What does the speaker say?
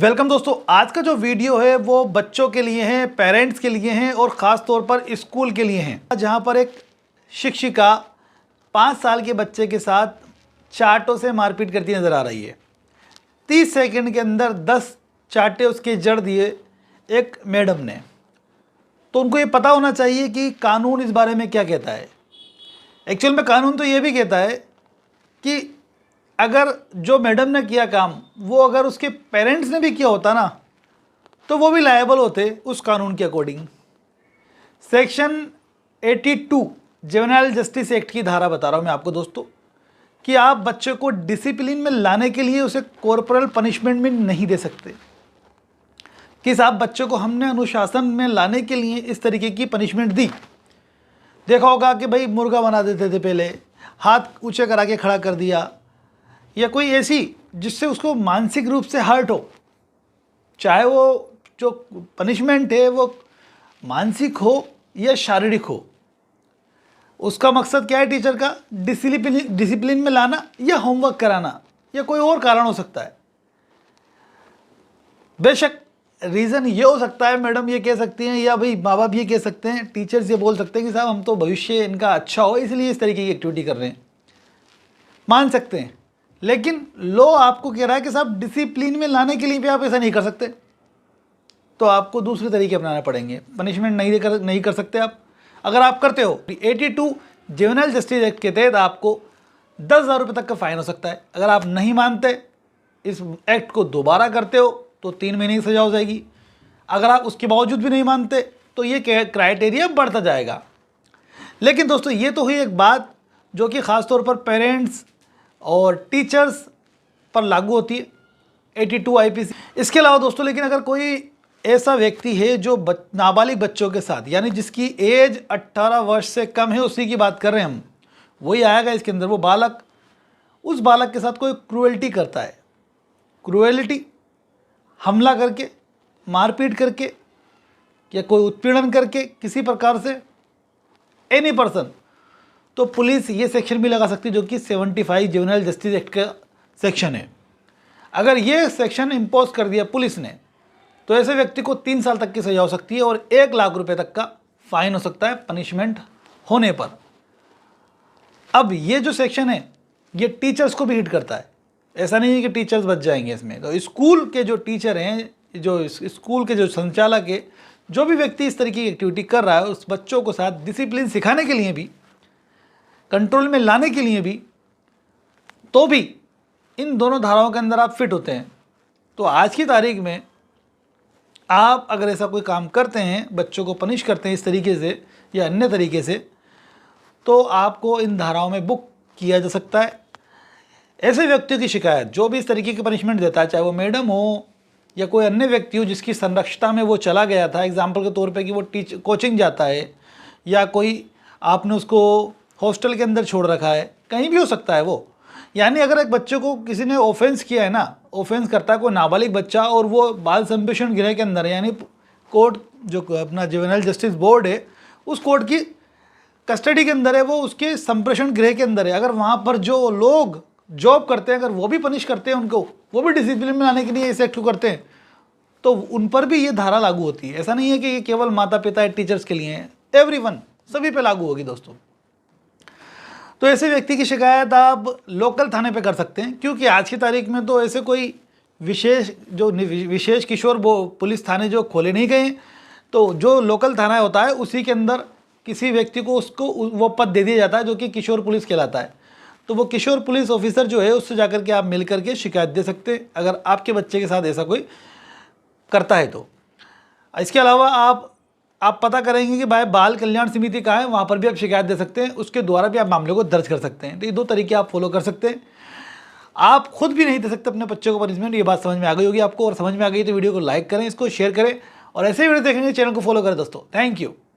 Welcome दोस्तों। आज का जो वीडियो है वो बच्चों के लिए है, पेरेंट्स के लिए हैं और ख़ास तौर पर स्कूल के लिए हैं, जहां पर एक शिक्षिका 5 साल के बच्चे के साथ चाटों से मारपीट करती नज़र आ रही है। 30 सेकंड के अंदर 10 चाटे उसके जड़ दिए एक मैडम ने। तो उनको ये पता होना चाहिए कि कानून इस बारे में क्या कहता है। एक्चुअल में कानून तो ये भी कहता है कि अगर जो मैडम ने किया काम वो अगर उसके पेरेंट्स ने भी किया होता ना तो वो भी लायबल होते उस कानून के according. Section 82 juvenile justice act की धारा बता रहा हूँ मैं आपको दोस्तों कि आप बच्चे को डिसिप्लिन में लाने के लिए उसे कॉर्पोरल पनिशमेंट में नहीं दे सकते। किस आप बच्चे को हमने अनुशासन में लाने के लिए इस तरीके की पनिशमेंट दी। देखा होगा कि भाई मुर्गा बना देते थे, पहले हाथ ऊंचे करा के खड़ा कर दिया, या कोई ऐसी जिससे उसको मानसिक रूप से हर्ट हो। चाहे वो जो पनिशमेंट है वो मानसिक हो या शारीरिक हो, उसका मकसद क्या है टीचर का? डिसिप्लिन में लाना या होमवर्क कराना या कोई और कारण हो सकता है। बेशक रीज़न ये हो सकता है, मैडम ये कह सकती हैं या भाई माँ बाप ये कह सकते हैं, टीचर्स ये बोल सकते हैं कि साहब हम तो भविष्य इनका अच्छा हो इसलिए इस तरीके की एक्टिविटी कर रहे हैं, मान सकते हैं। लेकिन लॉ आपको कह रहा है कि साहब डिसिप्लिन में लाने के लिए भी आप ऐसा नहीं कर सकते, तो आपको दूसरे तरीके अपनाने पड़ेंगे। पनिशमेंट नहीं कर सकते आप। अगर आप करते हो 82 जुवेनाइल जस्टिस एक्ट के तहत आपको 10,000 रुपये तक का फाइन हो सकता है। अगर आप नहीं मानते, इस एक्ट को दोबारा करते हो तो 3 महीने की सजा हो जाएगी। अगर आप उसके बावजूद भी नहीं मानते तो ये क्राइटेरिया बढ़ता जाएगा। लेकिन दोस्तों ये तो हुई एक बात जो कि ख़ास तौर पर पेरेंट्स और टीचर्स पर लागू होती है, 82 IPC। इसके अलावा दोस्तों लेकिन अगर कोई ऐसा व्यक्ति है जो नाबालिग बच्चों के साथ, यानी जिसकी एज 18 वर्ष से कम है, उसी की बात कर रहे हैं हम, वही आएगा इसके अंदर। वो बालक उस बालक के साथ कोई क्रूएल्टी करता है, क्रूएल्टी हमला करके, मारपीट करके या कोई उत्पीड़न करके किसी प्रकार से, एनी पर्सन, तो पुलिस ये सेक्शन भी लगा सकती है जो कि 75 जुवेनाइल जस्टिस एक्ट का सेक्शन है। अगर ये सेक्शन इम्पोज कर दिया पुलिस ने तो ऐसे व्यक्ति को 3 साल तक की सजा हो सकती है और 1 लाख रुपए तक का फाइन हो सकता है पनिशमेंट होने पर। अब ये जो सेक्शन है ये टीचर्स को भी हिट करता है। ऐसा नहीं है कि टीचर्स बच जाएंगे इसमें। तो स्कूल के जो टीचर हैं, जो स्कूल के जो संचालक है, जो भी व्यक्ति इस तरीके की एक्टिविटी कर रहा है, उस बच्चों को साथ डिसिप्लिन सिखाने के लिए भी, कंट्रोल में लाने के लिए भी, तो भी इन दोनों धाराओं के अंदर आप फिट होते हैं। तो आज की तारीख में आप अगर ऐसा कोई काम करते हैं, बच्चों को पनिश करते हैं इस तरीके से या अन्य तरीके से, तो आपको इन धाराओं में बुक किया जा सकता है। ऐसे व्यक्तियों की शिकायत जो भी इस तरीके की पनिशमेंट देता है, चाहे वो मैडम हो या कोई अन्य व्यक्ति हो जिसकी संरक्षता में वो चला गया था, एग्जाम्पल के तौर पे कि वो कोचिंग जाता है या कोई आपने उसको हॉस्टल के अंदर छोड़ रखा है, कहीं भी हो सकता है वो। यानी अगर एक बच्चे को किसी ने ऑफेंस किया है ना, ऑफेंस करता है कोई नाबालिग बच्चा और वो बाल संप्रेषण गृह के अंदर है, यानी कोर्ट जो अपना जुवेनाइल जस्टिस बोर्ड है उस कोर्ट की कस्टडी के अंदर है, वो उसके संप्रेषण गृह के अंदर है। अगर वहाँ पर जो लोग जॉब करते हैं अगर वो भी पनिश करते हैं उनको, वो भी डिसिप्लिन में लाने के लिए इस एक्ट को करते हैं, तो उन पर भी ये धारा लागू होती है। ऐसा नहीं है कि ये केवल माता पिता या टीचर्स के लिए है, एवरीवन, सभी पे लागू होगी दोस्तों। तो ऐसे व्यक्ति की शिकायत आप लोकल थाने पे कर सकते हैं, क्योंकि आज की तारीख में तो ऐसे कोई विशेष किशोर पुलिस थाने जो खोले नहीं गए, तो जो लोकल थाना होता है उसी के अंदर किसी व्यक्ति को उसको वो पद दे दिया जाता है जो कि किशोर पुलिस कहलाता है। तो वो किशोर पुलिस ऑफिसर जो है उससे जाकर के आप मिल करके शिकायत दे सकते हैं अगर आपके बच्चे के साथ ऐसा कोई करता है तो। इसके अलावा आप पता करेंगे कि भाई बाल कल्याण समिति कहाँ है, वहाँ पर भी आप शिकायत दे सकते हैं, उसके द्वारा भी आप मामले को दर्ज कर सकते हैं। तो ये 2 तरीके आप फॉलो कर सकते हैं। आप खुद भी नहीं दे सकते अपने बच्चे को पनिशमेंट, ये बात समझ में आ गई होगी आपको। और समझ में आ गई तो वीडियो को लाइक करें, इसको शेयर करें और ऐसे ही वीडियो देखेंगे चैनल को फॉलो करें दोस्तों। Thank you.